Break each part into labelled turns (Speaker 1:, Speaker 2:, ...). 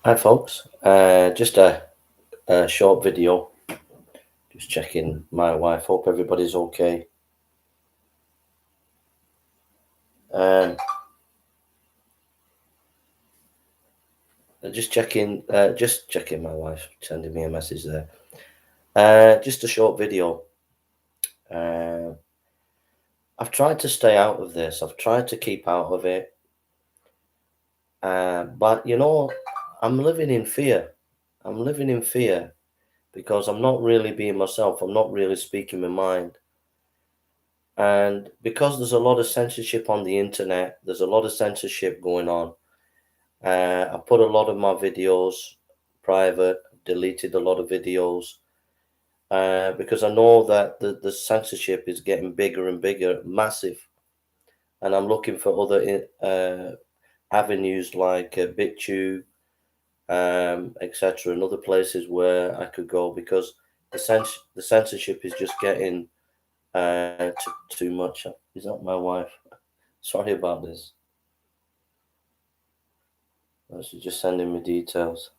Speaker 1: Hi, folks. Just a short video. Just checking my wife. Hope everybody's okay. Um, just checking my wife, sending me a message there. Just a short video. Uh, I've tried to stay out of this. I've tried to keep out of it. But I'm living in fear. I'm living in fear because I'm not really being myself. I'm not really speaking my mind. And because there's a lot of censorship on the internet, there's a lot of censorship going on. I put a lot of my videos private, deleted a lot of videos because I know that the censorship is getting bigger and bigger, massive. And I'm looking for other avenues like BitTube, etc., and other places where I could go because the censorship is just getting too much. Is that my wife? Sorry about this. She's just sending me details.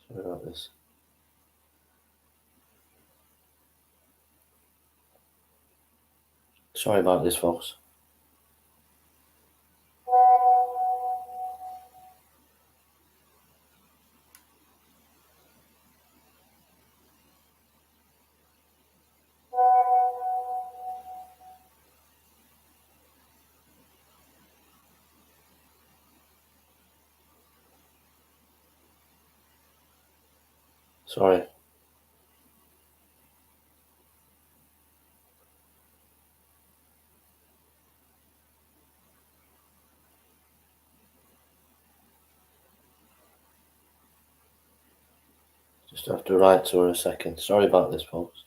Speaker 1: Sorry about this. Sorry about this, folks. Sorry. Just have to write to her a second. Sorry about this, folks.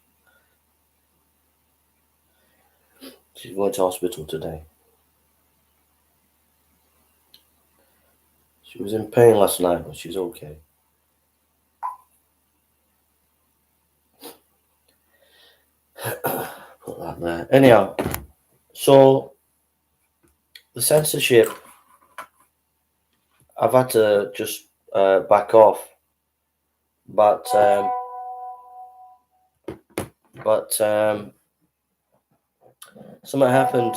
Speaker 1: She's going to hospital today. She was in pain last night, but she's okay. Put that there. Anyhow, so the censorship, I've had to just back off, but something happened.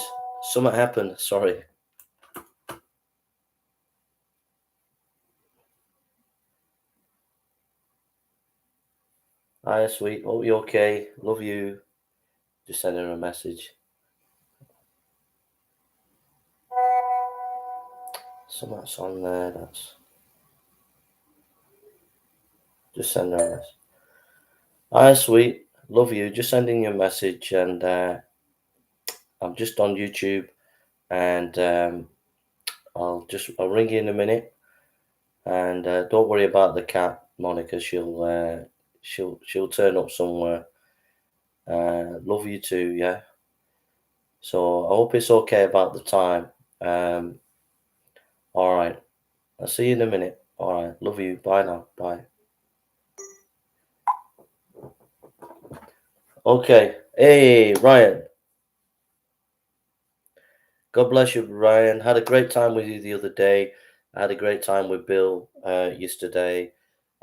Speaker 1: Something happened. Sorry. Hi, sweet. Hope you okay. Love you. Just sending her a message. Something's on there. That's just send her a message. Hi, sweet. Love you. Just sending you a message, and I'm just on YouTube, and I'll ring you in a minute, and don't worry about the cat, Monica. She'll turn up somewhere. Love you too, yeah. So I hope it's okay about the time. All right. I'll see you in a minute. All right. Love you. Bye now. Bye. Okay. Hey, Ryan. God bless you, Ryan. Had a great time with you the other day. I had a great time with Bill yesterday.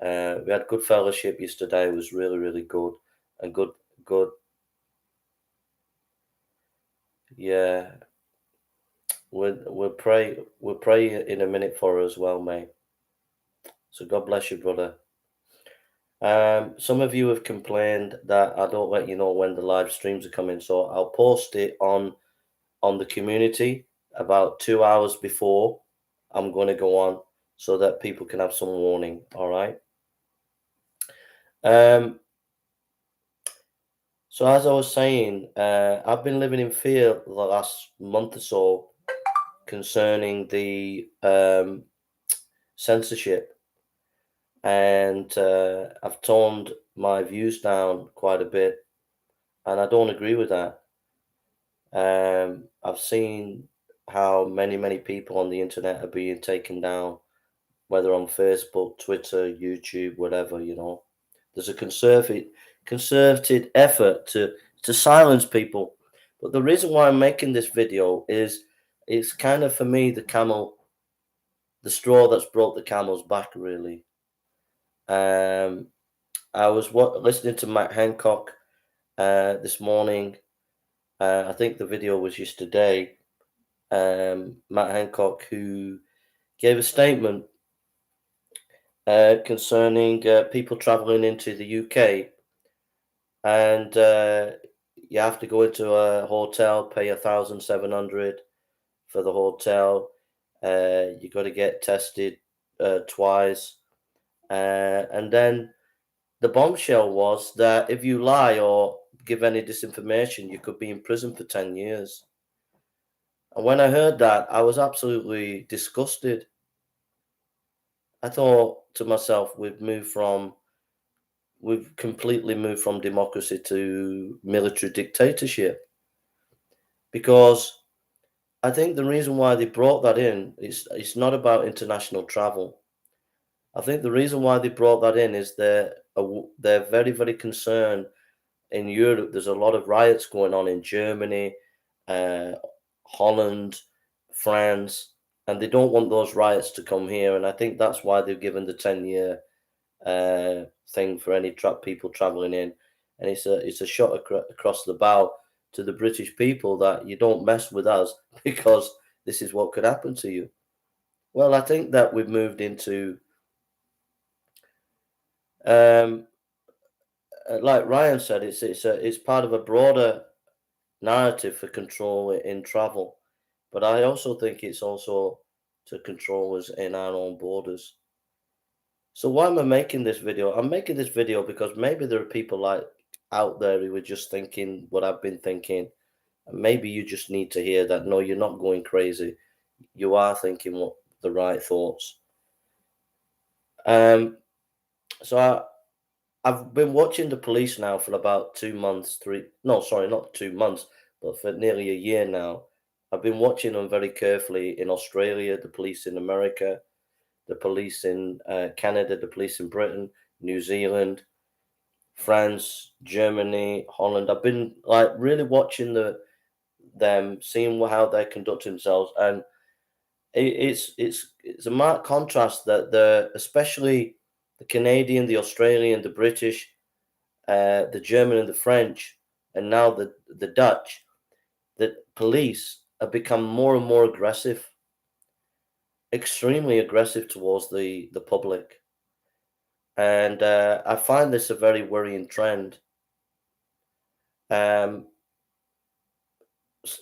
Speaker 1: We had good fellowship yesterday. It was really, really good and good. Yeah, we'll pray in a minute for her as well, mate. So God bless you, brother. Some of you have complained that I don't let you know when the live streams are coming, so I'll post it on the community about 2 hours before I'm going to go on, so that people can have some warning. All right. So So as I was saying, I've been living in fear the last month or so concerning the censorship, and I've toned my views down quite a bit, and I don't agree with that. I've seen how many people on the internet are being taken down, whether on Facebook, Twitter, YouTube, whatever, you know. There's a concerted effort to silence people. But the reason why I'm making this video is it's kind of for me the straw that's broke the camel's back, really. Um, I was listening to Matt Hancock this morning. I think the video was yesterday. Matt Hancock, who gave a statement concerning people traveling into the UK, and you have to go into a hotel, pay 1,700 for the hotel. You got to get tested twice, and then the bombshell was that if you lie or give any disinformation, you could be in prison for 10 years. And when I heard that, I was absolutely disgusted. I thought to myself, we've completely moved from democracy to military dictatorship, because I think the reason why they brought that in is it's not about international travel. I think the reason why they brought that in is they're very concerned in Europe. There's a lot of riots going on in Germany, uh, Holland, France, and they don't want those riots to come here. And I think that's why they've given the 10-year thing for any people traveling in, and it's a shot across the bow to the British people that you don't mess with us because this is what could happen to you. Well, I think that we've moved into um, like Ryan said, it's part of a broader narrative for control in travel, but I also think it's also to control us in our own borders. So why am I making this video? I'm making this video because maybe there are people like out there who are just thinking what I've been thinking. And maybe you just need to hear that no, you're not going crazy. You are thinking what the right thoughts. Um, so I've been watching the police now for about 2 months, no, sorry, not 2 months, but for nearly a year now. I've been watching them very carefully in Australia, the police in America, the police in Canada, the police in Britain, New Zealand, France, Germany, Holland. I've been like really watching them, seeing how they conduct themselves, and it's a marked contrast that especially the Canadian, the Australian, the British, the German, and the French, and now the Dutch, the police have become more and more aggressive, extremely aggressive towards the public, and I find this a very worrying trend. Um,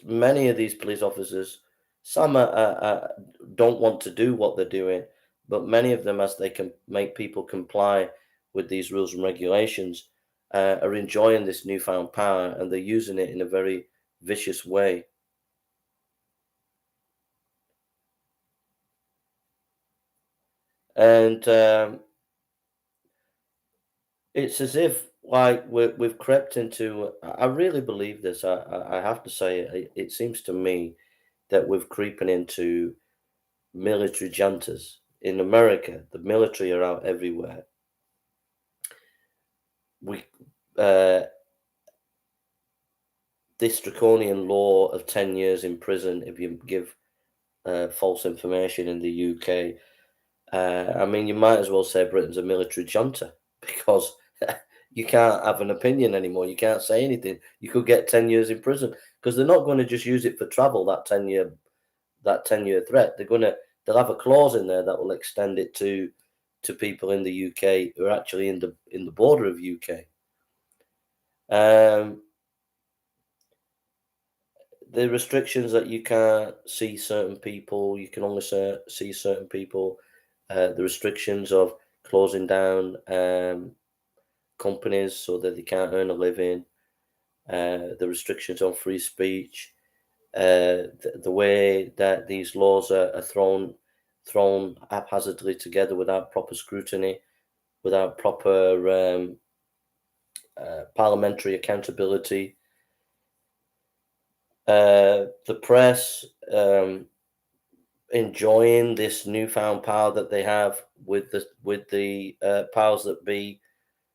Speaker 1: Many of these police officers, some don't want to do what they're doing, but many of them, as they can make people comply with these rules and regulations, are enjoying this newfound power, and they're using it in a very vicious way. And it's as if like we've crept into. I really believe this. I have to say, it seems to me that we've creeping into military juntas. In America, the military are out everywhere. We uh, This draconian law of 10 years in prison if you give false information in the UK. I mean, you might as well say Britain's a military junta because you can't have an opinion anymore. You can't say anything. You could get 10 years in prison because they're not going to just use it for travel. That 10-year threat. They'll have a clause in there that will extend it to people in the UK who are actually in the border of UK. Um, the restrictions that you can't see certain people, you can only see certain people. The restrictions of closing down companies so that they can't earn a living. the restrictions on free speech, the way that these laws are thrown haphazardly together without proper scrutiny, without proper parliamentary accountability. The press enjoying this newfound power that they have with the powers that be.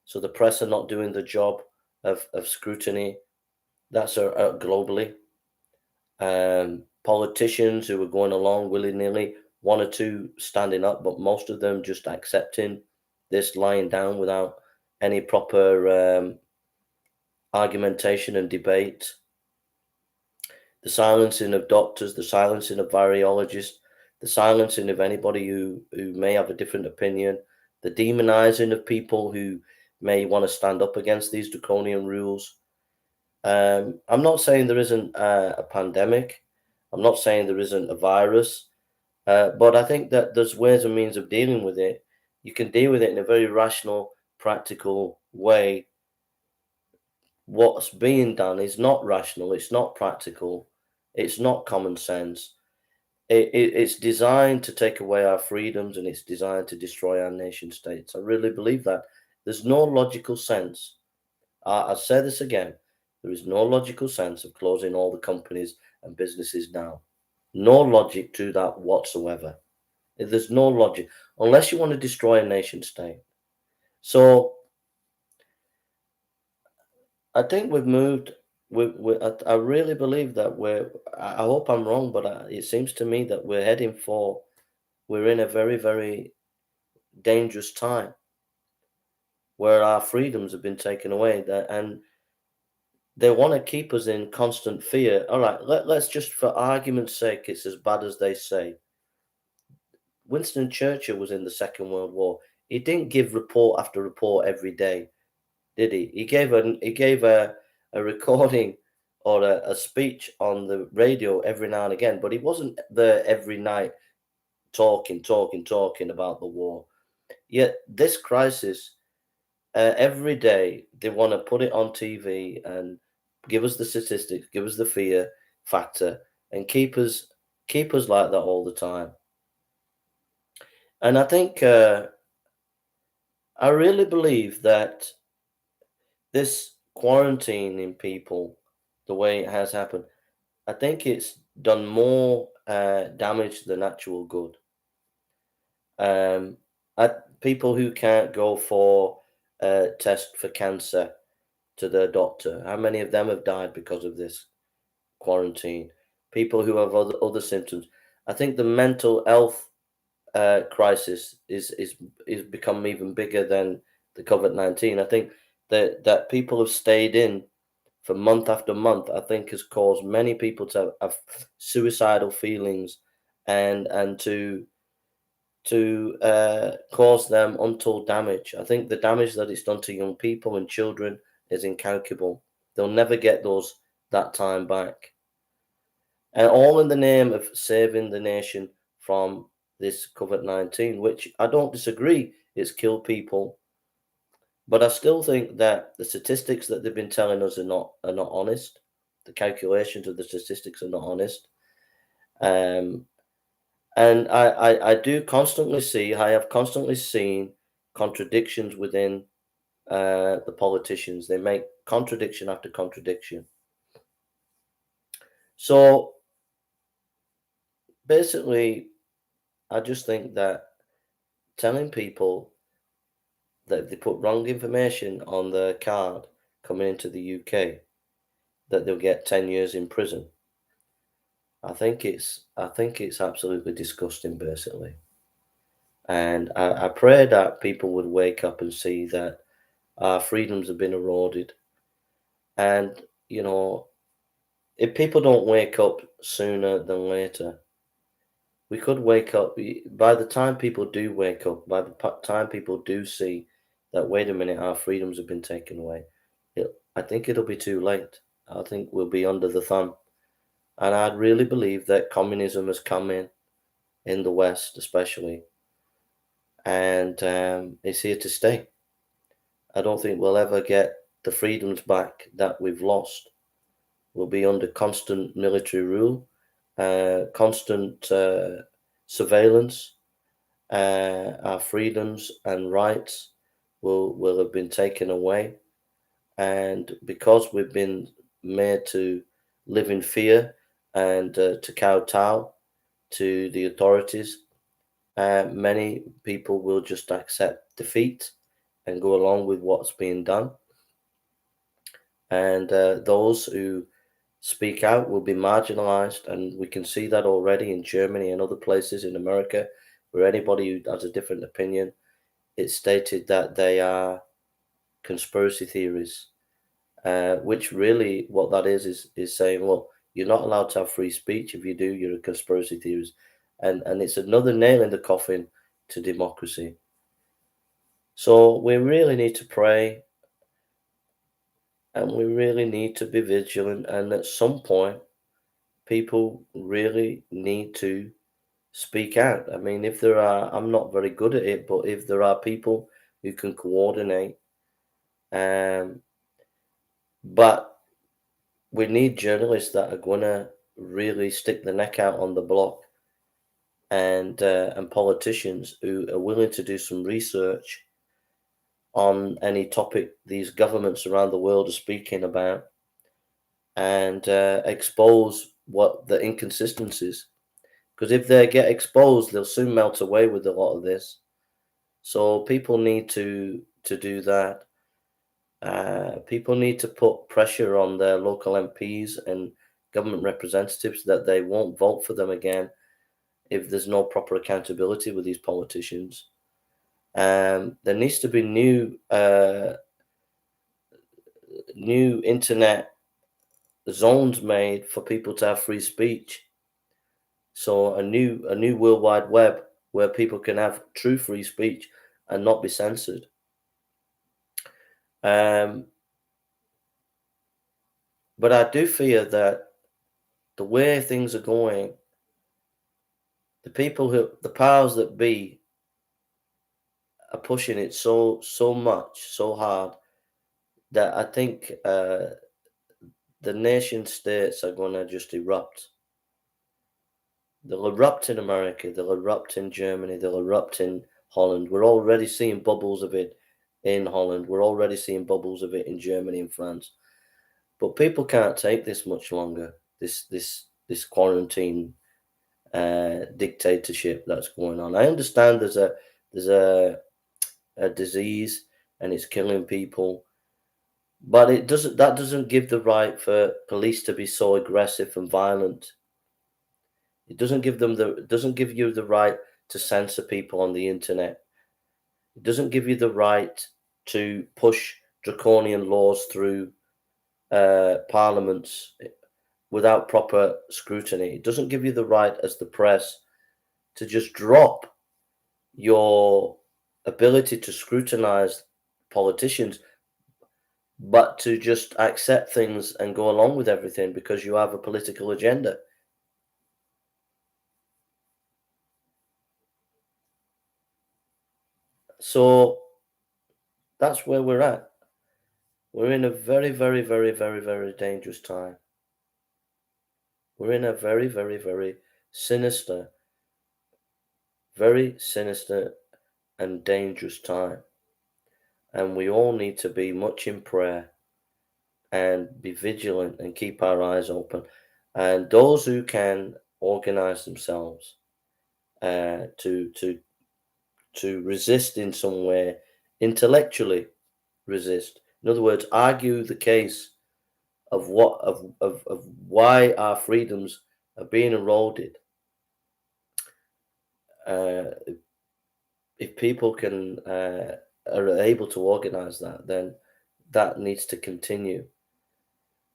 Speaker 1: So the press are not doing the job of scrutiny. That's globally. Politicians who are going along willy-nilly, one or two standing up, but most of them just accepting this, lying down without any proper argumentation and debate. The silencing of doctors, the silencing of virologists, the silencing of anybody who may have a different opinion, the demonizing of people who may want to stand up against these draconian rules. I'm not saying there isn't a pandemic. I'm not saying there isn't a virus. But I think that there's ways and means of dealing with it. You can deal with it in a very rational, practical way. What's being done is not rational, it's not practical, it's not common sense. It's designed to take away our freedoms, and it's designed to destroy our nation states. I really believe that. There's no logical sense. I'll say this again. There is no logical sense of closing all the companies and businesses down. No logic to that whatsoever. There's no logic unless you want to destroy a nation state. So I think we've moved. I really believe that I hope I'm wrong, but it seems to me that we're in a very, very dangerous time where our freedoms have been taken away. And they want to keep us in constant fear. All right, let's just, for argument's sake, it's as bad as they say. Winston Churchill was in the Second World War. He didn't give report after report every day, did he? He gave a recording or a speech on the radio every now and again, but he wasn't there every night talking about the war. Yet this crisis, every day they want to put it on TV and give us the statistics, give us the fear factor, and keep us like that all the time. And I think I really believe that this quarantining people, the way it has happened, I think it's done more damage than actual good. People who can't go for a test for cancer to their doctor, how many of them have died because of this quarantine? People who have other symptoms. I think the mental health crisis is become even bigger than the COVID-19. I think that people have stayed in for month after month, I think has caused many people to have suicidal feelings and to cause them untold damage. I think the damage that it's done to young people and children is incalculable. They'll never get that time back. And all in the name of saving the nation from this COVID-19, which I don't disagree, it's killed people. But I still think that the statistics that they've been telling us are not honest. The calculations of the statistics are not honest. And I do constantly see, I have constantly seen contradictions within the politicians. They make contradiction after contradiction. So basically, I just think that telling people that if they put wrong information on their card coming into the UK, that they'll get 10 years in prison. I think it's absolutely disgusting, basically. And I pray that people would wake up and see that our freedoms have been eroded. And, you know, if people don't wake up sooner than later, we could wake up. By the time people do wake up, by the time people do see that, wait a minute, our freedoms have been taken away, I think it'll be too late. I think we'll be under the thumb. And I really believe that communism has come in the West especially, and it's here to stay. I don't think we'll ever get the freedoms back that we've lost. We'll be under constant military rule, constant surveillance. Our freedoms and rights will have been taken away. And because we've been made to live in fear and to kowtow to the authorities, many people will just accept defeat and go along with what's being done. And those who speak out will be marginalized. And we can see that already in Germany and other places in America, where anybody who has a different opinion, it's stated that they are conspiracy theories, which really what that is saying, well, you're not allowed to have free speech. If you do, you're a conspiracy theorist. And it's another nail in the coffin to democracy. So we really need to pray, and we really need to be vigilant. And at some point, people really need to speak out. I mean, if there are, I'm not very good at it, but if there are people who can coordinate, but we need journalists that are gonna really stick the neck out on the block, and politicians who are willing to do some research on any topic these governments around the world are speaking about, and expose what the inconsistencies. Because if they get exposed, they'll soon melt away with a lot of this. So people need to do that. People need to put pressure on their local MPs and government representatives that they won't vote for them again if there's no proper accountability with these politicians. There needs to be new internet zones made for people to have free speech. So a new World Wide Web where people can have true free speech and not be censored. But I do fear that the way things are going, the powers that be are pushing it so much, so hard, that I think the nation states are going to just erupt. They'll erupt in America, they'll erupt in Germany, they'll erupt in Holland. We're already seeing bubbles of it in Holland. We're already seeing bubbles of it in Germany and France. But people can't take this much longer. This quarantine dictatorship that's going on. I understand there's a disease and it's killing people, but that doesn't give the right for police to be so aggressive and violent. It doesn't give you the right to censor people on the internet. It doesn't give you the right to push draconian laws through parliaments without proper scrutiny. It doesn't give you the right as the press to just drop your ability to scrutinize politicians, but to just accept things and go along with everything because you have a political agenda. So that's where we're at. We're in a very, very, very, very, very dangerous time. We're in a very, very, very sinister and dangerous time. And we all need to be much in prayer and be vigilant and keep our eyes open. And those who can organize themselves to resist in some way, intellectually resist. In other words, argue the case of why our freedoms are being eroded. If people are able to organize that, then that needs to continue.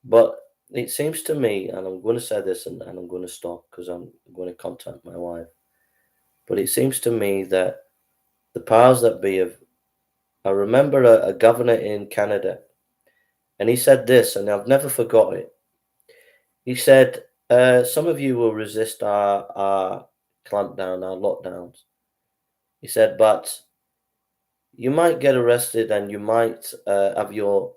Speaker 1: But it seems to me, and I'm going to say this and I'm going to stop because I'm going to contact my wife. But it seems to me that the powers that be have. I remember a governor in Canada, and he said this, and I've never forgot it. He said, some of you will resist our clampdown, our lockdowns. He said, but you might get arrested and you might have your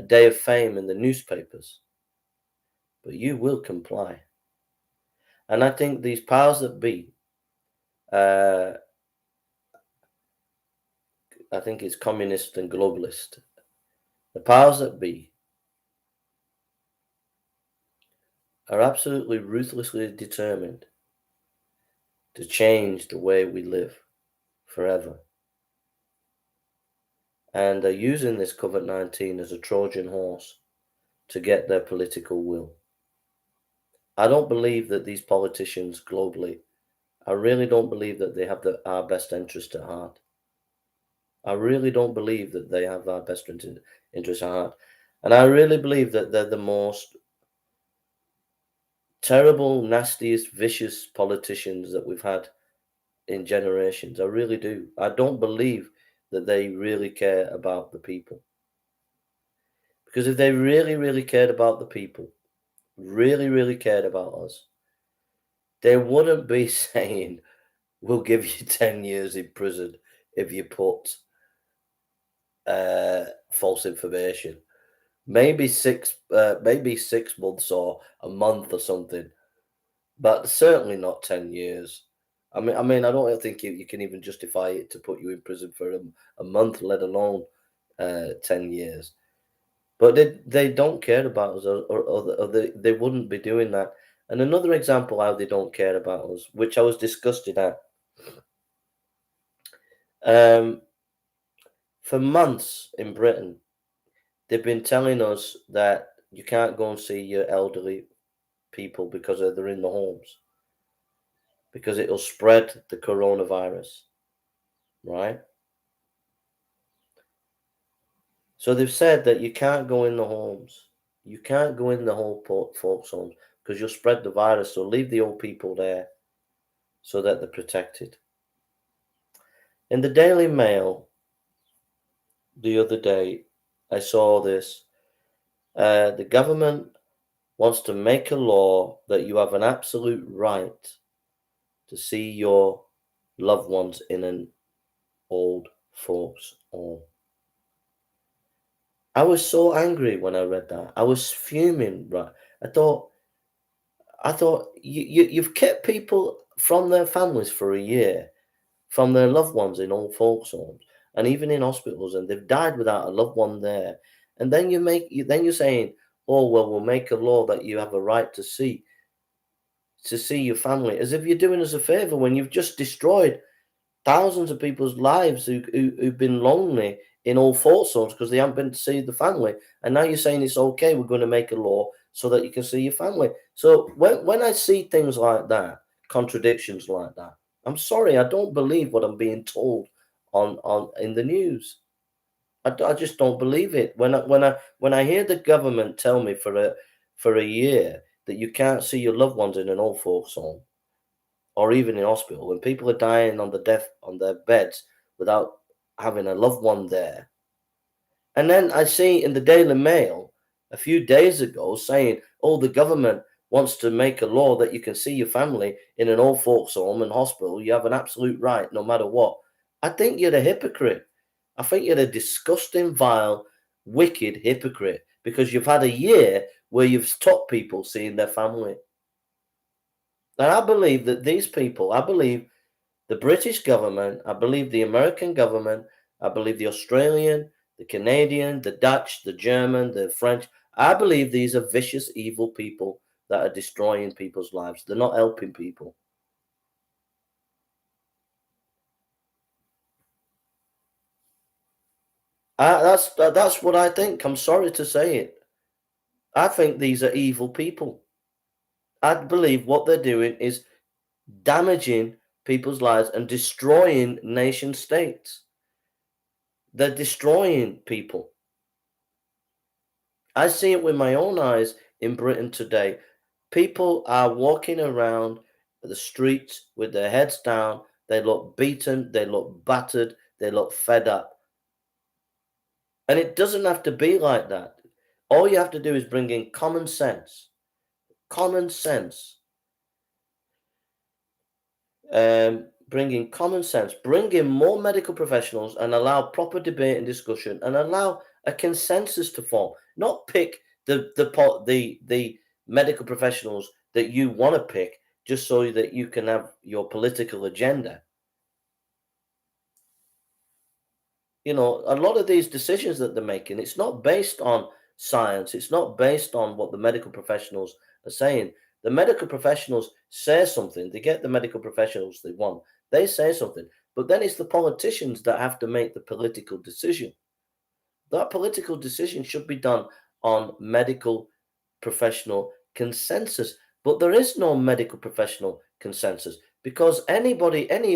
Speaker 1: day of fame in the newspapers, but you will comply. And I think these powers that be, I think it's communist and globalist, the powers that be are absolutely ruthlessly determined to change the way we live forever. And they're using this COVID-19 as a Trojan horse to get their political will. I don't believe that these politicians globally, I really don't believe that they have our best interest at heart. I really don't believe that they have our best interest at heart. And I really believe that they're the most terrible, nastiest, vicious politicians that we've had in generations. I really do. I don't believe that they really care about the people. Because if they really, really cared about the people, really, really cared about us, they wouldn't be saying, we'll give you 10 years in prison if you put false information. Maybe 6 months or a month or something, but certainly not 10 years. I mean, I don't think you can even justify it to put you in prison for a month, let alone 10 years. But they don't care about us, or they wouldn't be doing that. And another example how they don't care about us, which I was disgusted at, for months in Britain, they've been telling us that you can't go and see your elderly people because they're in the homes, because it'll spread the coronavirus, right? So they've said that you can't go in the homes. You can't go in the whole folks' homes because you'll spread the virus. So leave the old people there so that they're protected. In the Daily Mail the other day, I saw this. The government wants to make a law that you have an absolute right to see your loved ones in an old folks home. I was so angry when I read that. I was fuming, right? I thought you've kept people from their families for a year, from their loved ones in old folks homes and even in hospitals, and they've died without a loved one there. And then you're saying, oh well, we'll make a law that you have a right to see your family, as if you're doing us a favor when you've just destroyed thousands of people's lives who've been lonely in all folks homes because they haven't been to see the family. And now you're saying it's okay, we're going to make a law so that you can see your family. So when I see things like that, contradictions like that, I'm sorry, I don't believe what I'm being told on in the news. I just don't believe it. When I hear the government tell me for a year that you can't see your loved ones in an old folks home, or even in hospital, when people are dying on their beds without having a loved one there. And then I see in the Daily Mail a few days ago saying, oh, the government wants to make a law that you can see your family in an old folks home and hospital. You have an absolute right no matter what. I think you're a hypocrite. I think you're a disgusting, vile, wicked hypocrite, because you've had a year where you've stopped people seeing their family. And I believe that these people, I believe the British government, I believe the American government, I believe the Australian, the Canadian, the Dutch, the German, the French, I believe these are vicious, evil people that are destroying people's lives. They're not helping people. That's what I think. I'm sorry to say it. I think these are evil people. I believe what they're doing is damaging people's lives and destroying nation states. They're destroying people. I see it with my own eyes in Britain today. People are walking around the streets with their heads down. They look beaten, they look battered, they look fed up. And it doesn't have to be like that. All you have to do is bring in common sense. Common sense. Bring in common sense. Bring in more medical professionals and allow proper debate and discussion, and allow a consensus to form, not pick the medical professionals that you want to pick just so that you can have your political agenda. You know, a lot of these decisions that they're making, it's not based on science. It's not based on what the medical professionals are saying. The medical professionals say something. They get the medical professionals they want. They say something. But then it's the politicians that have to make the political decision. That political decision should be done on medical professional consensus. But there is no medical professional consensus because any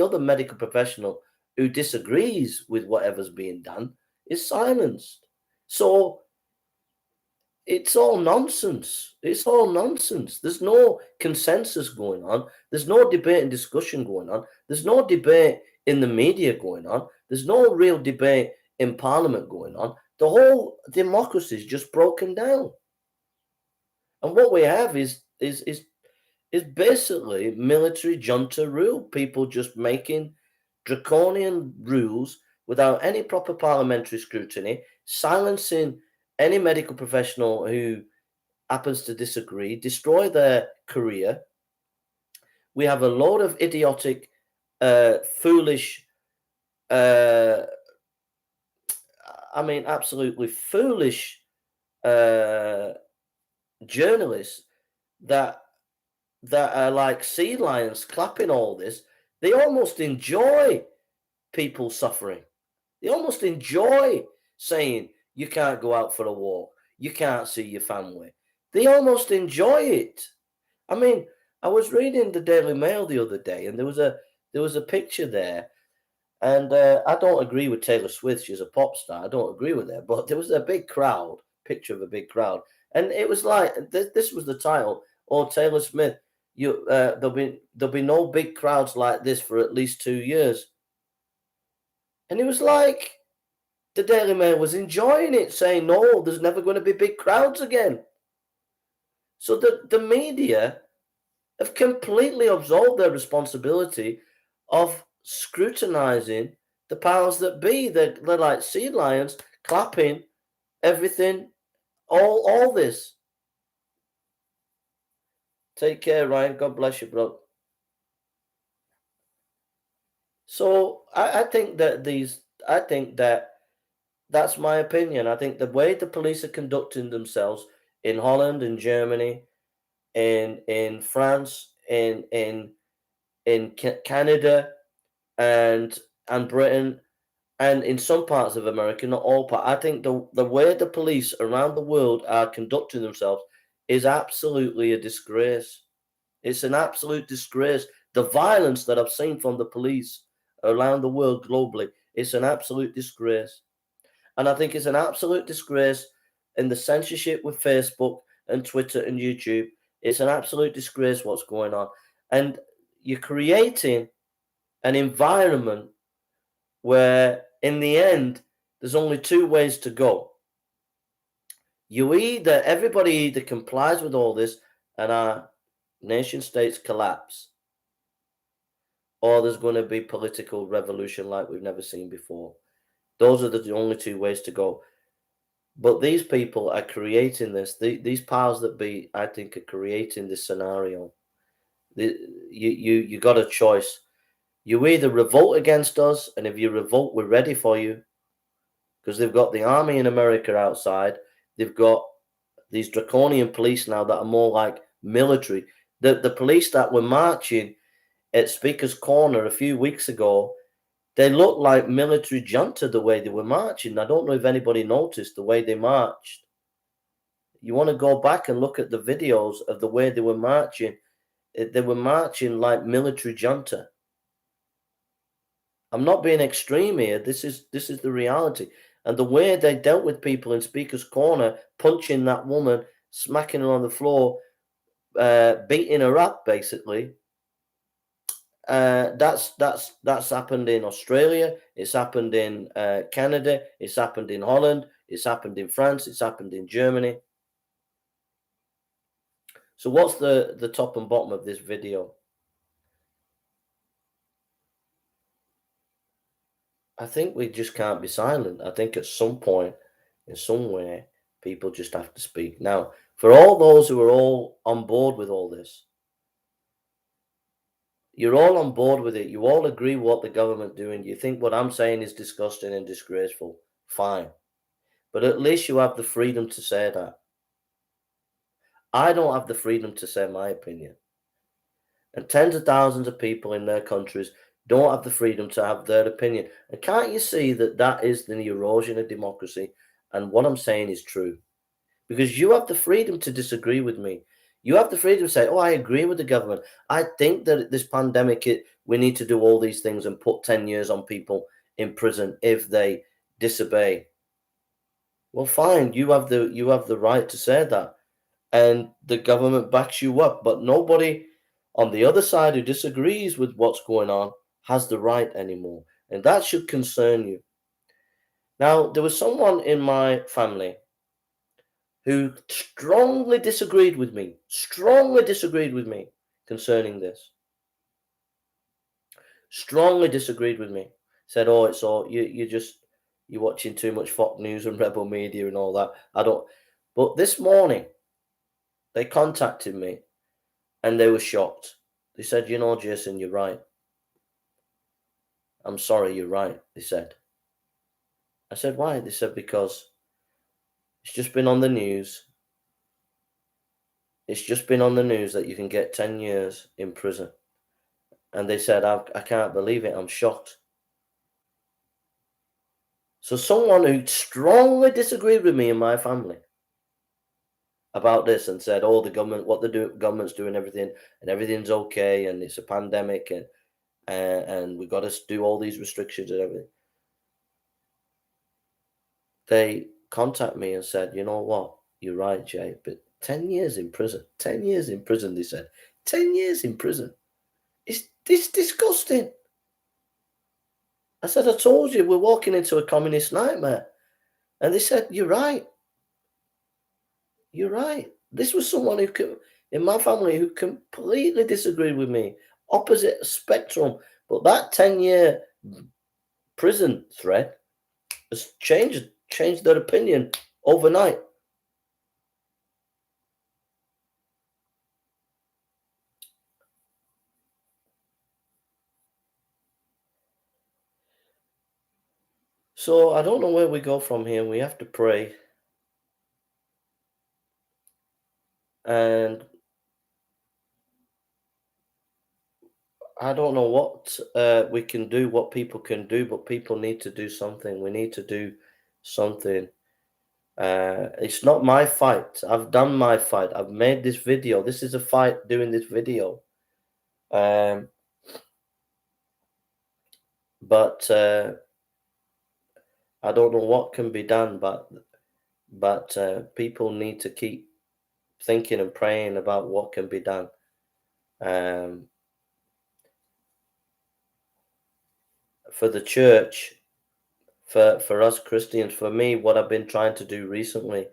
Speaker 1: other medical professional who disagrees with whatever's being done is silenced. So it's all nonsense. It's all nonsense. There's no consensus going on. There's no debate and discussion going on. There's no debate in the media going on. There's no real debate in parliament going on. The whole democracy is just broken down. And what we have is basically military junta rule. People just making draconian rules without any proper parliamentary scrutiny, silencing any medical professional who happens to disagree, destroy their career. We have a load of idiotic, foolish, absolutely foolish journalists that are like sea lions clapping all this. They almost enjoy people suffering. They almost enjoy saying you can't go out for a walk, you can't see your family. They almost enjoy it. I mean, I was reading the Daily Mail the other day, and there was a picture there, and I don't agree with Taylor Swift. She's a pop star. I don't agree with her, but there was a big crowd, picture of a big crowd, and it was like this was the title. Oh, Taylor Smith, there'll be no big crowds like this for at least 2 years. And it was like the Daily Mail was enjoying it, saying, no, there's never going to be big crowds again. So the media have completely absolved their responsibility of scrutinizing the powers that be. They're like sea lions clapping everything, all this. Take care, Ryan. God bless you, bro. So I think that that's my opinion. I think the way the police are conducting themselves in Holland, in Germany, in France, in Canada, and Britain, and in some parts of America, not all parts. I think the way the police around the world are conducting themselves is absolutely a disgrace. It's an absolute disgrace. The violence that I've seen from the police around the world globally, it's an absolute disgrace. And I think it's an absolute disgrace in the censorship with Facebook and Twitter and YouTube. It's an absolute disgrace what's going on. And you're creating an environment where, in the end, there's only two ways to go. Everybody either complies with all this and our nation states collapse, or there's going to be political revolution like we've never seen before. Those are the only two ways to go. But these people are creating this. These powers that be, I think, are creating this scenario. You got a choice. You either revolt against us, and if you revolt, we're ready for you. Because they've got the army in America outside. They've got these draconian police now that are more like military. The police that were marching at Speaker's Corner a few weeks ago, they looked like military junta the way they were marching. I don't know if anybody noticed the way they marched. You want to go back and look at the videos of the way they were marching. They were marching like military junta. I'm not being extreme here. This is the reality. And the way they dealt with people in Speaker's Corner, punching that woman, smacking her on the floor, beating her up, basically. That's happened in Australia. It's happened in Canada. It's happened in Holland. It's happened in France. It's happened in Germany. So what's the top and bottom of this video? I think we just can't be silent. I think at some point In some way, people just have to speak. Now, for all those who are all on board with all this, you're all on board with it. You all agree what the government doing. You think what I'm saying is disgusting and disgraceful. Fine. But at least you have the freedom to say that. I don't have the freedom to say my opinion. And tens of thousands of people in their countries don't have the freedom to have their opinion. And can't you see that that is the erosion of democracy? And what I'm saying is true. Because you have the freedom to disagree with me. You have the freedom to say, oh, I agree with the government. I think that this pandemic, we need to do all these things and put 10 years on people in prison if they disobey. Well, fine, you have the right to say that. And the government backs you up. But nobody on the other side who disagrees with what's going on has the right anymore. And that should concern you. Now, there was someone in my family who strongly disagreed with me concerning this. Strongly disagreed with me. Said, oh, it's all, you're watching too much Fox News and Rebel Media and all that. I don't. But this morning, they contacted me and they were shocked. They said, you know, Jason, you're right. I'm sorry, you're right, they said. I said, why? They said, because it's just been on the news. It's just been on the news that you can get 10 years in prison. And they said, I can't believe it. I'm shocked. So someone who strongly disagreed with me and my family about this and said, oh, the government, what the government's doing everything and everything's okay and it's a pandemic and we've got to do all these restrictions and everything. They contact me and said, you know what? You're right, Jay, but 10 years in prison. 10 years in prison, they said. 10 years in prison. It's disgusting. I said, I told you, we're walking into a communist nightmare. And they said, you're right. You're right. This was someone in my family who completely disagreed with me. Opposite spectrum. But that 10-year prison threat has changed their opinion overnight. So I don't know where we go from here. We have to pray. And I don't know what we can do, what people can do, but people need to do something. We need to do something. It's not my fight. I've done my fight. I've made this video. This is a fight doing this video. But I don't know what can be done, but people need to keep thinking and praying about what can be done. For the church, for us Christians, for me, what I've been trying to do recently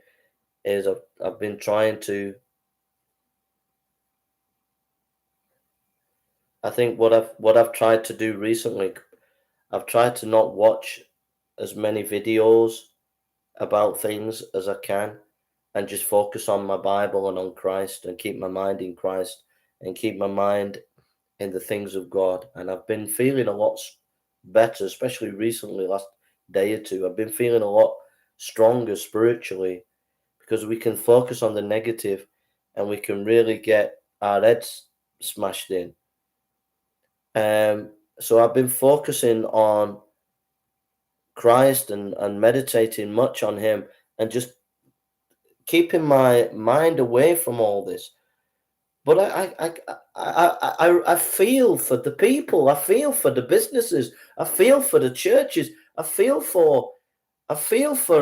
Speaker 1: is I've been trying to. I think what I've tried to do recently, I've tried to not watch as many videos about things as I can and just focus on my Bible and on Christ and keep my mind in Christ and keep my mind in the things of God. And I've been feeling a lot better, especially recently, last day or two. I've been feeling a lot stronger spiritually because we can focus on the negative and we can really get our heads smashed in. So I've been focusing on Christ and meditating much on him and just keeping my mind away from all this. But I feel for the people. I feel for the businesses. I feel for the churches. I feel for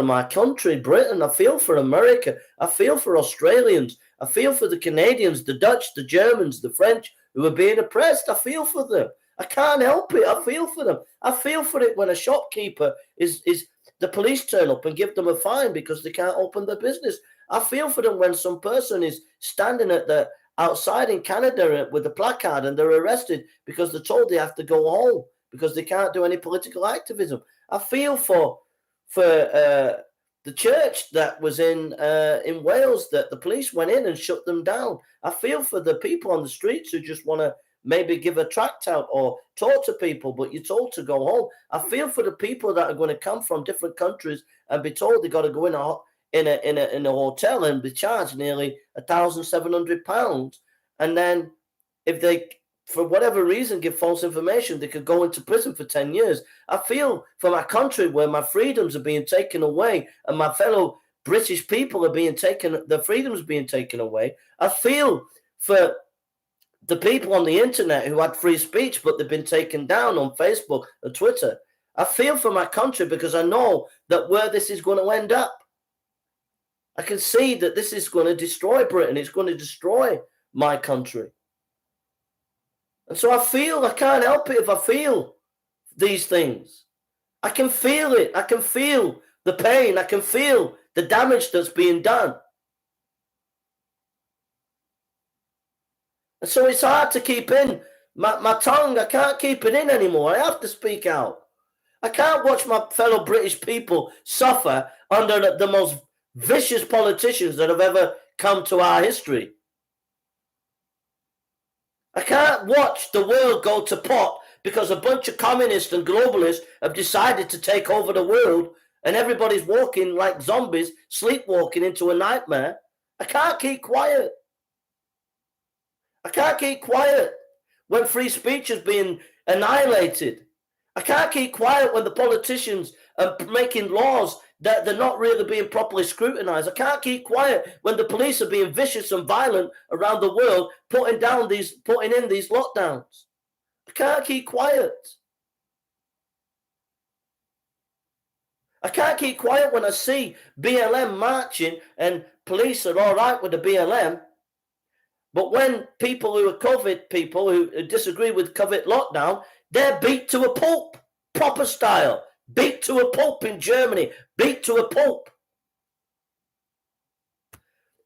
Speaker 1: my country, Britain. I feel for America. I feel for Australians. I feel for the Canadians, the Dutch, the Germans, the French who are being oppressed. I feel for them. I can't help it. I feel for them. I feel for it when a shopkeeper is the police turn up and give them a fine because they can't open their business. I feel for them when some person is standing at the outside in Canada with a placard and they're arrested because they're told they have to go home because they can't do any political activism. I feel for the church that was in Wales, that the police went in and shut them down. I feel for the people on the streets who just want to maybe give a tract out or talk to people, but you're told to go home. I feel for the people that are going to come from different countries and be told they got to go in a hotel and be charged nearly £1,700, and then if they, for whatever reason, give false information, they could go into prison for 10 years. I feel for my country where my freedoms are being taken away and my fellow British people are being taken, their freedoms being taken away. I feel for the people on the internet who had free speech, but they've been taken down on Facebook and Twitter. I feel for my country because I know that where this is going to end up, I can see that this is going to destroy Britain. It's going to destroy my country. And so I can't help it if I feel these things. I can feel it. I can feel the pain. I can feel the damage that's being done. And so it's hard to keep in my tongue. I can't keep it in anymore. I have to speak out. I can't watch my fellow British people suffer under the most vicious politicians that have ever come to our history. I can't watch the world go to pot because a bunch of communists and globalists have decided to take over the world and everybody's walking like zombies, sleepwalking into a nightmare. I can't keep quiet. I can't keep quiet when free speech is being annihilated. I can't keep quiet when the politicians are making laws that they're not really being properly scrutinized. I can't keep quiet when the police are being vicious and violent around the world, putting in these lockdowns. I can't keep quiet. I can't keep quiet when I see BLM marching and police are all right with the BLM. But when people who are COVID people who disagree with COVID lockdown, they're beat to a pulp, proper style. Beat to a pulp in Germany. Beat to a pulp.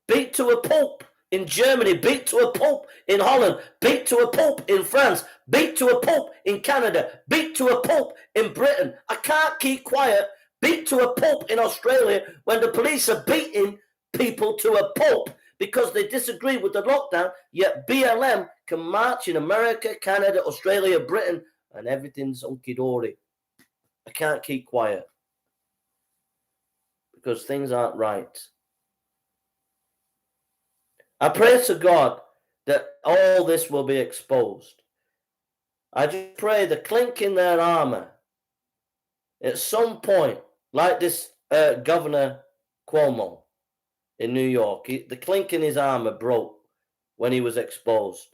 Speaker 1: Beat to a pulp in Germany. Beat to a pulp in Holland. Beat to a pulp in France. Beat to a pulp in Canada. Beat to a pulp in Britain. I can't keep quiet. Beat to a pulp in Australia when the police are beating people to a pulp because they disagree with the lockdown, yet BLM can march in America, Canada, Australia, Britain, and everything's hunky-dory. I can't keep quiet because things aren't right. I pray to God that all this will be exposed. I just pray the clink in their armor at some point, like this Governor Cuomo in New York, the clink in his armor broke when he was exposed.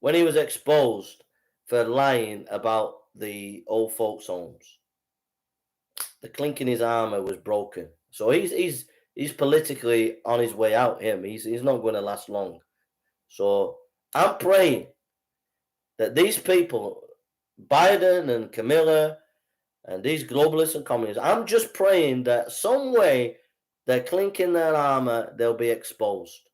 Speaker 1: When he was exposed for lying about the old folks' homes, the clink in his armor was broken. So he's politically on his way out. He's not going to last long. So I'm praying that these people, Biden and Camilla, and these globalists and communists, I'm just praying that some way they're clinking their armor, they'll be exposed.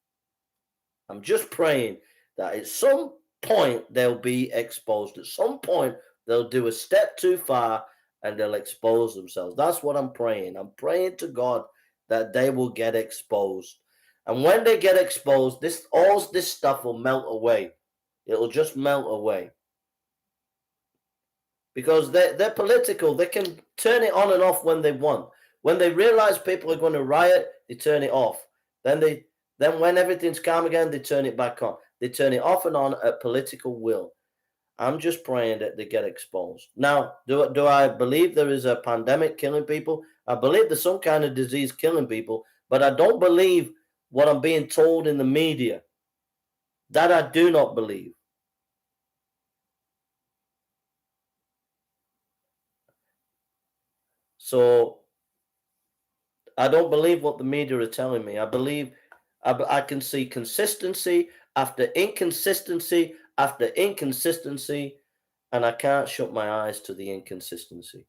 Speaker 1: I'm just praying that at some point they'll be exposed. At some point they'll do a step too far and they'll expose themselves. That's what I'm praying. I'm praying to God that they will get exposed. And when they get exposed, all this stuff will melt away. It'll just melt away. Because they're political. They can turn it on and off when they want. When they realize people are going to riot, they turn it off. Then when everything's calm again, they turn it back on. They turn it off and on at political will. I'm just praying that they get exposed. Now, do I believe there is a pandemic killing people? I believe there's some kind of disease killing people, but I don't believe what I'm being told in the media. That I do not believe. So I don't believe what the media are telling me. I believe I can see consistency after inconsistency after inconsistency, and I can't shut my eyes to the inconsistency.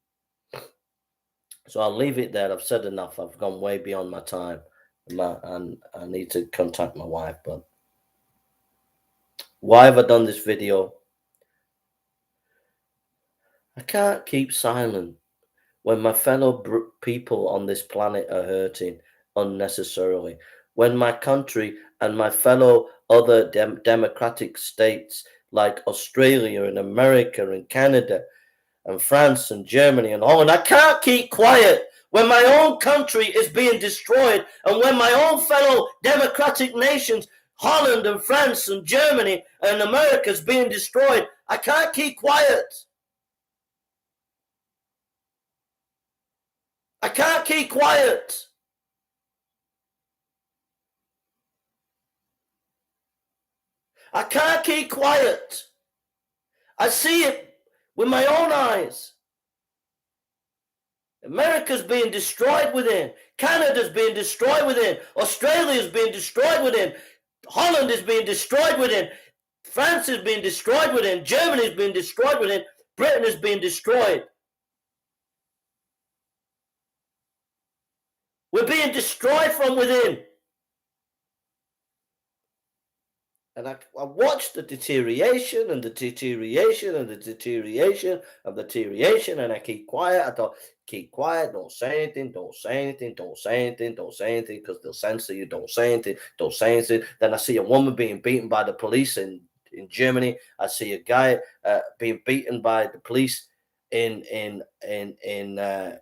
Speaker 1: So I'll leave it there. I've said enough. I've gone way beyond my time, and I need to contact my wife. But why have I done this video? I can't keep silent when my fellow people on this planet are hurting unnecessarily, when my country and my fellow other democratic states like Australia and America and Canada and France and Germany and Holland, I can't keep quiet when my own country is being destroyed and when my own fellow democratic nations, Holland and France and Germany and America, is being destroyed. I can't keep quiet. I can't keep quiet. I can't keep quiet. I see it with my own eyes. America's being destroyed within. Canada's being destroyed within. Australia's being destroyed within. Holland is being destroyed within. France is being destroyed within. Germany is being destroyed within. Britain is being destroyed. We're being destroyed from within. And I watched the deterioration and the deterioration and the deterioration and the deterioration, and I keep quiet. I thought, keep quiet, don't say anything, don't say anything, don't say anything, don't say anything, because they'll censor you, don't say anything, don't say anything. Then I see a woman being beaten by the police in Germany. I see a guy being beaten by the police in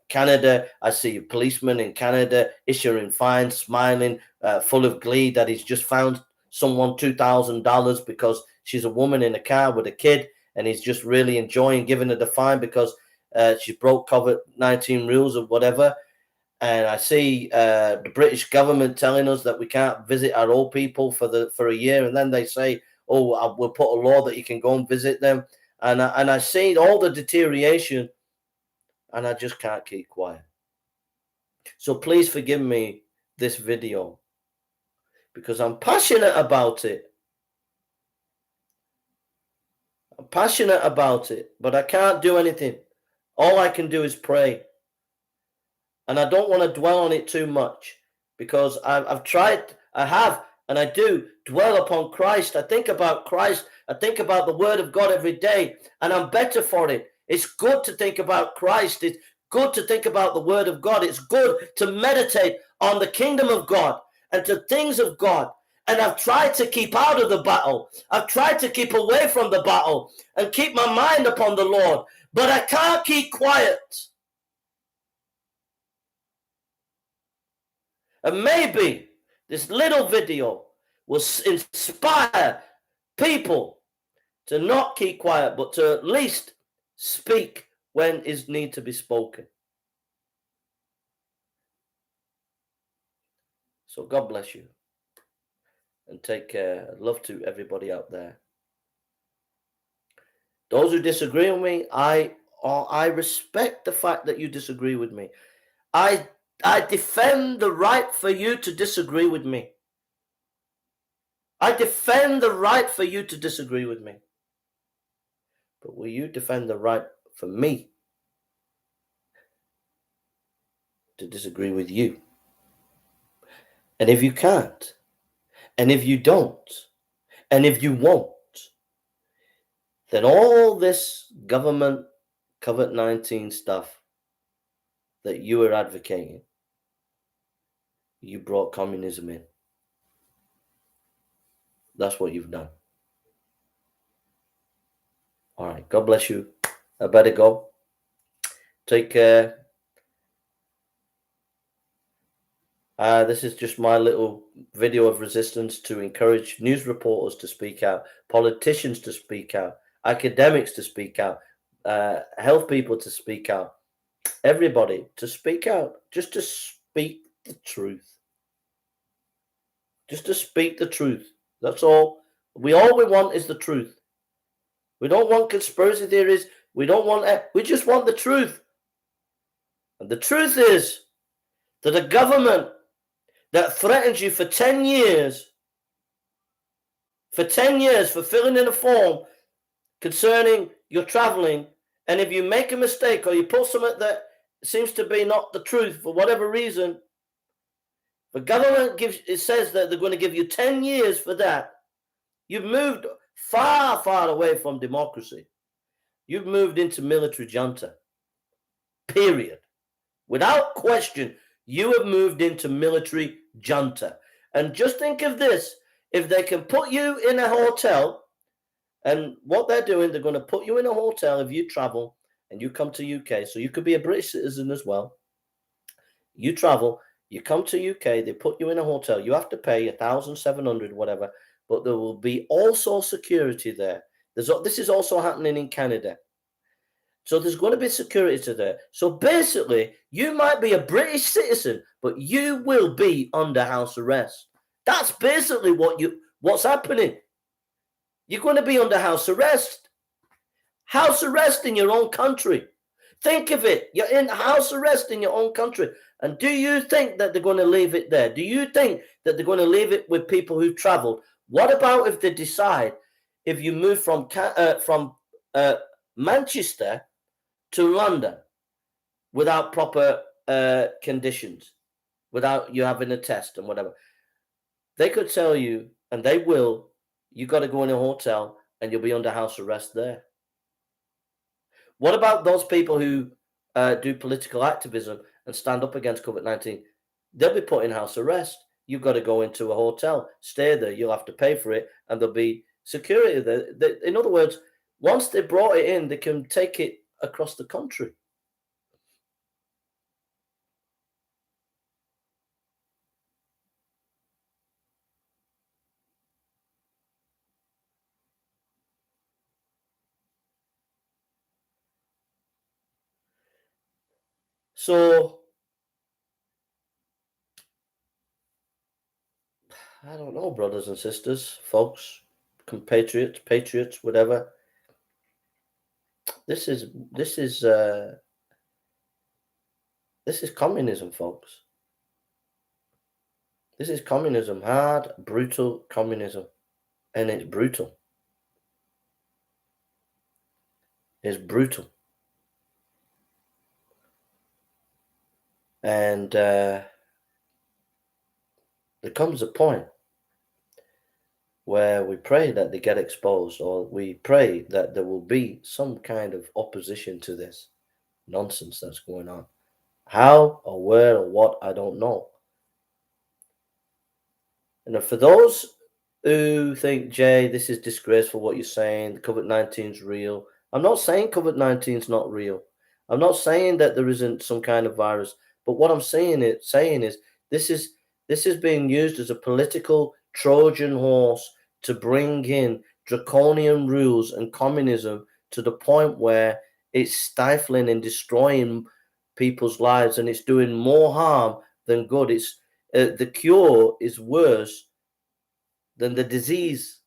Speaker 1: Canada. I see a policeman in Canada issuing fines, smiling, full of glee that he's just found someone $2,000 because she's a woman in a car with a kid, and he's just really enjoying giving her the fine because she broke COVID-19 rules or whatever. And I see the British government telling us that we can't visit our old people for a year, and then they say, "Oh, we'll put a law that you can go and visit them." And I see all the deterioration, and I just can't keep quiet. So please forgive me this video, because I'm passionate about it. I'm passionate about it, but I can't do anything. All I can do is pray. And I don't want to dwell on it too much, because I've tried, I have, and I do dwell upon Christ. I think about Christ. I think about the Word of God every day, and I'm better for it. It's good to think about Christ. It's good to think about the Word of God. It's good to meditate on the kingdom of God and to things of God. And I've tried to keep out of the battle. I've tried to keep away from the battle and keep my mind upon the Lord. But I can't keep quiet. And maybe this little video will inspire people to not keep quiet, but to at least speak when is need to be spoken. So God bless you. And take care. Love to everybody out there. Those who disagree with me, I respect the fact that you disagree with me. I defend the right for you to disagree with me. I defend the right for you to disagree with me. But will you defend the right for me to disagree with you? And if you can't, and if you don't, and if you won't, then all this government COVID-19 stuff that you are advocating, you brought communism in. That's what you've done. All right. God bless you. I better go. Take care. This is just my little video of resistance to encourage news reporters to speak out, politicians to speak out, academics to speak out, health people to speak out, everybody to speak out, just to speak the truth. Just to speak the truth. That's all. All we want is the truth. We don't want conspiracy theories. We just want the truth. And the truth is that a government that threatens you for 10 years, for filling in a form concerning your traveling, and if you make a mistake or you pull something that seems to be not the truth for whatever reason, the government says that they're going to give you 10 years for that. You've moved far, far away from democracy. You've moved into military junta. Period. Without question, you have moved into military junta. And just think of this, if they can put you in a hotel, and what they're doing, they're going to put you in a hotel if you travel and you come to UK. So you could be a British citizen as well. You travel, you come to UK, they put you in a hotel. You have to pay 1,700, whatever, but there will be also security there. This is also happening in Canada. So there's going to be security there. So basically, you might be a British citizen, but you will be under house arrest. That's basically what's happening. You're going to be under house arrest. House arrest in your own country. Think of it. You're in house arrest in your own country. And do you think that they're going to leave it there? Do you think that they're going to leave it with people who traveled? What about if they decide, if you move from Manchester to London without proper conditions, without you having a test and whatever? They could tell you, and they will, you got to go in a hotel and you'll be under house arrest there. What about those people who do political activism and stand up against COVID-19? They'll be put in house arrest. You've got to go into a hotel, stay there, you'll have to pay for it, and there'll be security there. In other words, once they brought it in, they can take it across the country. So I don't know, brothers and sisters, folks, compatriots, patriots, whatever. This is communism, folks. This is communism, hard, brutal communism, and it's brutal. It's brutal. And there comes a point where we pray that they get exposed, or we pray that there will be some kind of opposition to this nonsense that's going on. How or where or what, I don't know. And for those who think, Jay, this is disgraceful what you're saying, COVID-19 is real. I'm not saying COVID-19 is not real. I'm not saying that there isn't some kind of virus. But what I'm saying is this is being used as a political Trojan horse to bring in draconian rules and communism to the point where it's stifling and destroying people's lives, and it's doing more harm than good. It's the cure is worse than the disease.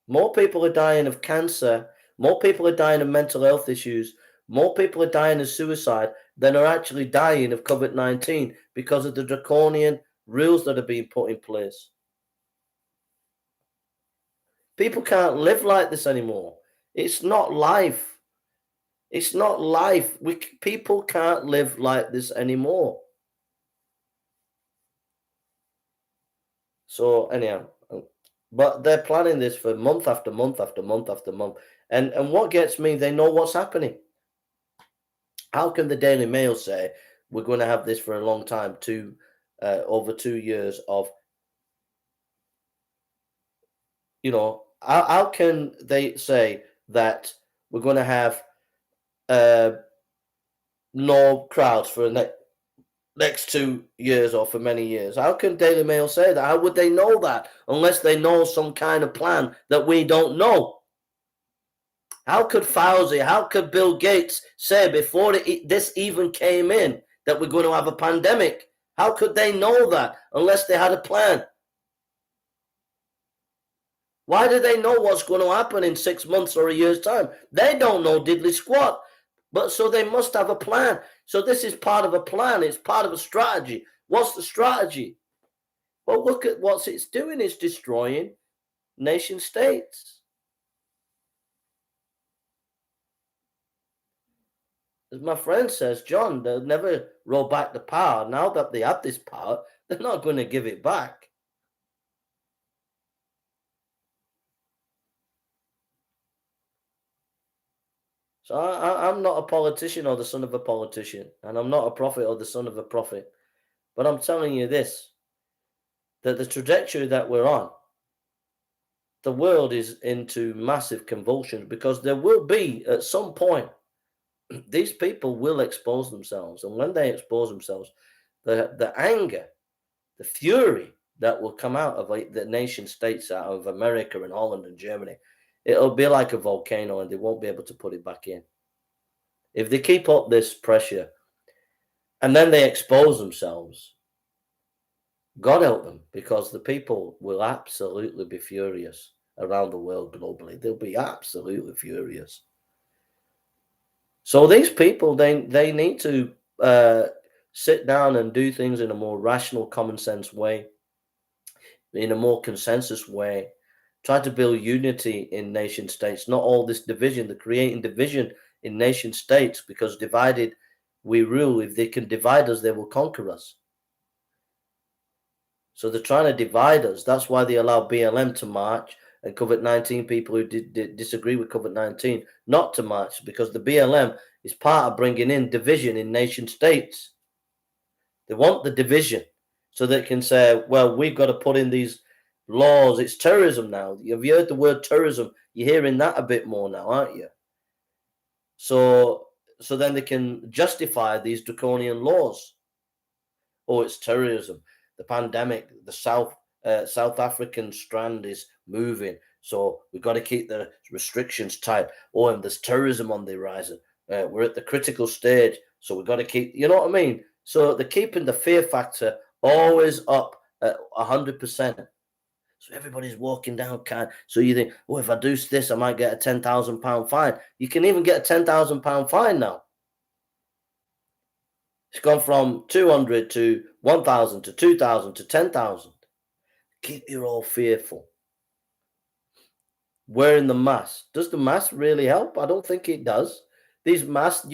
Speaker 1: More people are dying of cancer. More people are dying of mental health issues. More people are dying of suicide than are actually dying of COVID-19 because of the draconian rules that are being put in place. People can't live like this anymore. It's not life. It's not life. People can't live like this anymore. So anyhow, but they're planning this for month after month after month after month. And what gets me, they know what's happening. How can the Daily Mail say we're going to have this for a long time, over 2 years of, how can they say that we're going to have no crowds for the next 2 years or for many years? How can Daily Mail say that? How would they know that unless they know some kind of plan that we don't know? How could Fauci, how could Bill Gates say before this even came in that we're going to have a pandemic? How could they know that unless they had a plan? Why do they know what's going to happen in 6 months or a year's time? They don't know diddly squat. But so they must have a plan. So this is part of a plan. It's part of a strategy. What's the strategy? Well, look at what it's doing. It's destroying nation states. As my friend says, John, they'll never roll back the power. Now that they have this power, they're not going to give it back. So I'm not a politician or the son of a politician, and I'm not a prophet or the son of a prophet. But I'm telling you this, that the trajectory that we're on, the world is into massive convulsions because there will be, at some point, these people will expose themselves. And when they expose themselves, the anger, the fury that will come out of the nation states, out of America and Holland and Germany, it'll be like a volcano and they won't be able to put it back in. If they keep up this pressure and then they expose themselves, God help them, because the people will absolutely be furious around the world globally. They'll be absolutely furious. So these people, they need to sit down and do things in a more rational, common sense way, in a more consensus way. Try to build unity in nation states, not all this division. They're creating division in nation states because divided we rule. If they can divide us, they will conquer us. So they're trying to divide us. That's why they allow BLM to march and COVID-19 people who disagree with COVID-19 not to march, because the BLM is part of bringing in division in nation states. They want the division so they can say, well, we've got to put in these laws. It's terrorism now. Have you heard the word terrorism? You're hearing that a bit more now, aren't you? So then they can justify these draconian laws. Oh, it's terrorism. The pandemic, the South African strand is moving, so we've got to keep the restrictions tight. Oh, and there's terrorism on the horizon. We're at the critical stage, so we've got to keep. You know what I mean? So they're keeping the fear factor always up at 100%. So everybody's walking down. So you think, oh, if I do this, I might get a £10,000 fine. You can even get a £10,000 fine now. It's gone from 200 to 1,000 to 2,000 to 10,000. Keep you all fearful. Wearing the mask. Does the mask really help? I don't think it does. These masks,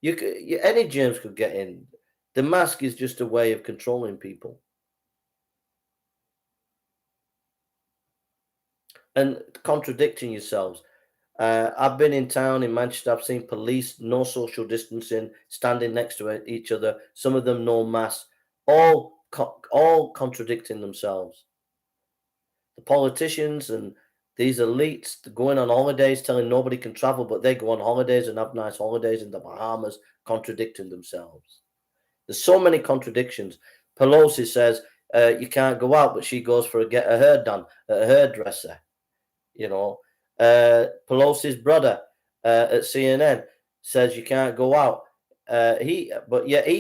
Speaker 1: any germs could get in. The mask is just a way of controlling people. And contradicting yourselves. I've been in town in Manchester. I've seen police, no social distancing, standing next to each other. Some of them no mask, all contradicting themselves. The politicians and these elites going on holidays, telling nobody can travel, but they go on holidays and have nice holidays in the Bahamas, contradicting themselves. There's so many contradictions. Pelosi says you can't go out, but she goes for get her hair done at a hairdresser. You know, Pelosi's brother at CNN says you can't go out. He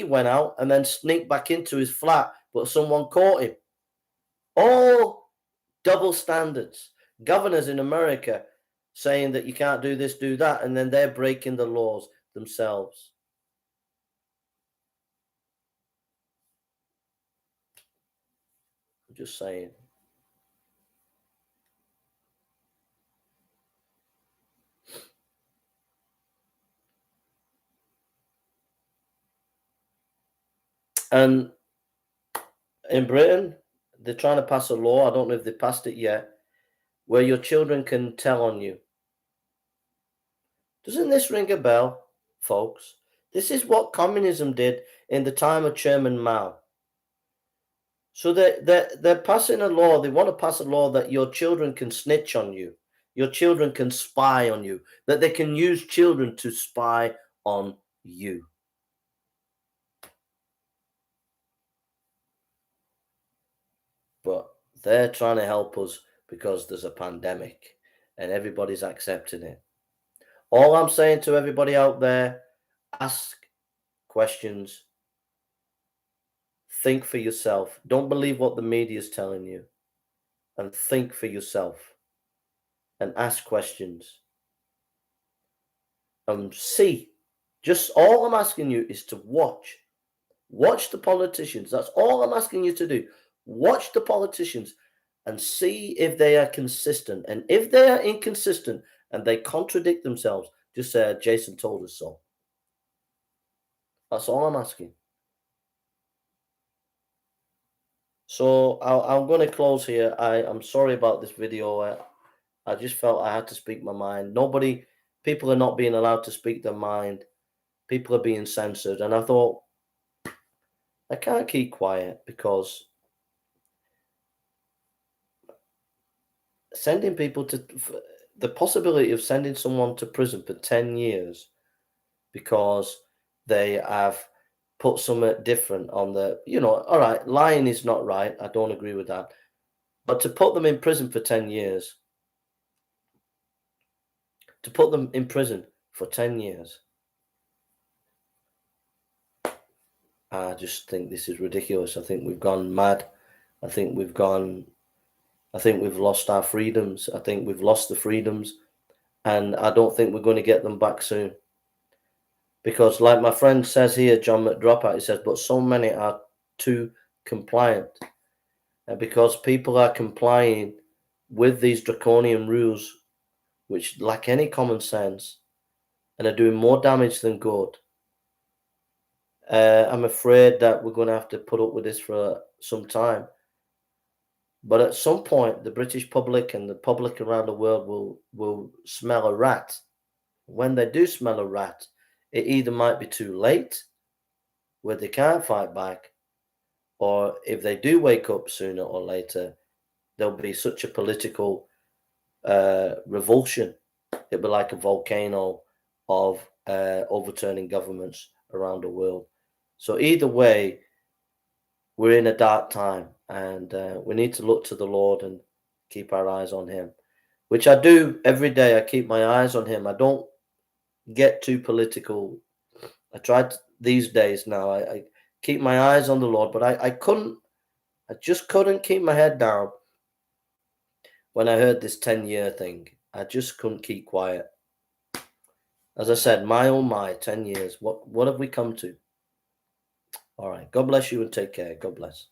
Speaker 1: went out and then sneaked back into his flat, but someone caught him. All double standards. Governors in America saying that you can't do this, do that, and then they're breaking the laws themselves. I'm just saying. And in Britain, they're trying to pass a law, I don't know if they passed it yet, where your children can tell on you. Doesn't this ring a bell, folks? This is what communism did in the time of Chairman Mao. So they're passing a law. They want to pass a law that your children can snitch on you. Your children can spy on you. That they can use children to spy on you. But they're trying to help us because there's a pandemic and everybody's accepting it. All I'm saying to everybody out there, ask questions. Think for yourself. Don't believe what the media is telling you. And think for yourself. And ask questions. And see. Just all I'm asking you is to watch. Watch the politicians. That's all I'm asking you to do. Watch the politicians and see if they are consistent. And if they are inconsistent and they contradict themselves, just say, Jason told us so. That's all I'm asking. So I'm going to close here. I'm sorry about this video. I just felt I had to speak my mind. Nobody people are not being allowed to speak their mind. People are being censored. And I thought, I can't keep quiet, because sending people to the possibility of sending someone to prison for 10 years because they have put something different on the, all right, lying is not right. I don't agree with that. But to put them in prison for 10 years, I just think this is ridiculous. I think we've gone mad. I think we've lost our freedoms. I think we've lost the freedoms, and I don't think we're going to get them back soon. Because like my friend says here, John McDropout, he says, but so many are too compliant. And because people are complying with these draconian rules, which lack any common sense and are doing more damage than good, I'm afraid that we're going to have to put up with this for some time. But at some point, the British public and the public around the world will smell a rat. When they do smell a rat, it either might be too late, where they can't fight back, or if they do wake up sooner or later, there'll be such a political revulsion. It'll be like a volcano of overturning governments around the world. So either way, we're in a dark time, and we need to look to the Lord and keep our eyes on Him, which I do every day. I keep my eyes on Him. I don't get too political. I tried these days now. I keep my eyes on the Lord, but I just couldn't keep my head down when I heard this 10-year thing. I just couldn't keep quiet. As I said, my oh my, 10 years. What have we come to? All right. God bless you and take care. God bless.